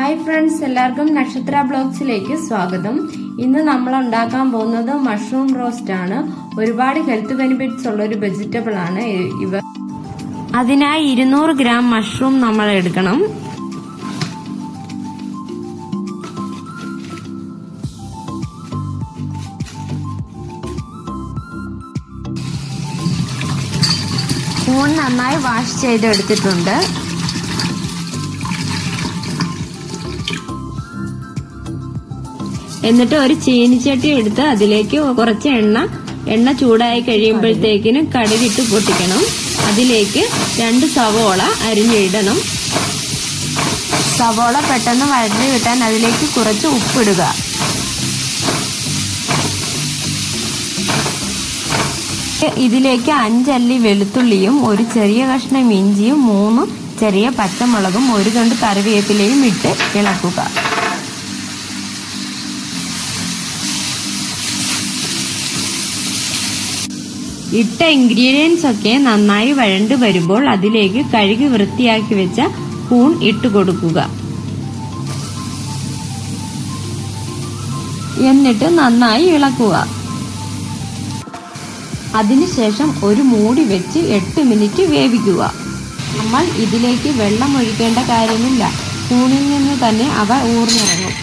Hi friends, എല്ലാവർക്കും നക്ഷത്ര ബ്ലോഗ്സിലേക്ക് സ്വാഗതം. ഇന്ന് നമ്മൾ ഉണ്ടാക്കാൻ പോകുന്നത് മഷ്റൂം റോസ്റ്റ് ആണ്. ഒരുപാട് ഹെൽത്ത് ബെനിഫിറ്റ്സ് ഉള്ള ഒരു വെജിറ്റബിൾ ആണ് ഇവ. അതിനായി 200 ഗ്രാം മഷ്റൂം നമ്മൾ എടുക്കണം. കൂൺ നന്നായി വാഷ് ചെയ്തെടുത്തിട്ടുണ്ട്. എന്നിട്ട് ഒരു ചീനിച്ചട്ടി എടുത്ത് അതിലേക്ക് കുറച്ച് എണ്ണ ചൂടായി കഴിയുമ്പോഴത്തേക്കിന് കടുകിട്ട് പൊട്ടിക്കണം. അതിലേക്ക് 2 സവോള അരിഞ്ഞിടണം. സവോള പെട്ടെന്ന് വഴഞ്ഞു കിട്ടാൻ അതിലേക്ക് കുറച്ച് ഉപ്പിടുക. ഇതിലേക്ക് 5 അല്ലി വെളുത്തുള്ളിയും 1 ചെറിയ കഷ്ണം ഇഞ്ചിയും 3 ചെറിയ പച്ചമുളകും 1 തണ്ട് കറിവേപ്പിലയും ഇട്ട് ഇളക്കുക. ഇട്ട ഇൻഗ്രീഡിയൻസ് ഒക്കെ നന്നായി വഴണ്ടു വരുമ്പോൾ അതിലേക്ക് കഴുകി വൃത്തിയാക്കി വെച്ച കൂൺ ഇട്ട് കൊടുക്കുക. എന്നിട്ട് നന്നായി ഇളക്കുക. അതിനുശേഷം ഒരു മൂടി വെച്ച് 8 മിനിറ്റ് വേവിക്കുക. നമ്മൾ ഇതിലേക്ക് വെള്ളം ഒഴിക്കേണ്ട കാര്യമില്ല. കൂണിൽ നിന്ന് തന്നെ അവ ഊർന്നിറങ്ങും.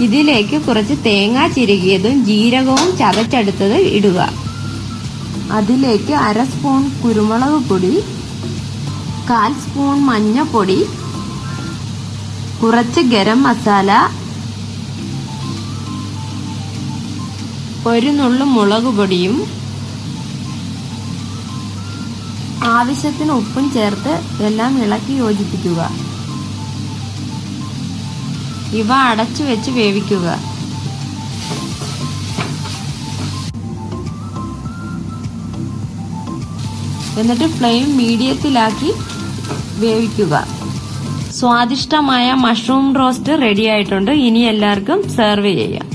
ഇതിലേക്ക് കുറച്ച് തേങ്ങ ചിരകിയതും ജീരകവും ചതച്ചെടുത്തത് ഇടുക. അതിലേക്ക് 1/2 സ്പൂൺ കുരുമുളക് പൊടി, 1/4 സ്പൂൺ മഞ്ഞൾപ്പൊടി, കുറച്ച് ഗരം മസാല, 1 നുള്ളു മുളക് പൊടിയും ആവശ്യത്തിന് ഉപ്പും ചേർത്ത് എല്ലാം ഇളക്കി യോജിപ്പിക്കുക. ഇവ അടച്ചു വെച്ച് വേവിക്കുക. എന്നിട്ട് ഫ്ലെയിം മീഡിയത്തിലാക്കി വേവിക്കുക. സ്വാദിഷ്ടമായ മഷ്റൂം റോസ്റ്റ് റെഡി ആയിട്ടുണ്ട്. ഇനി എല്ലാവർക്കും സെർവ് ചെയ്യാം.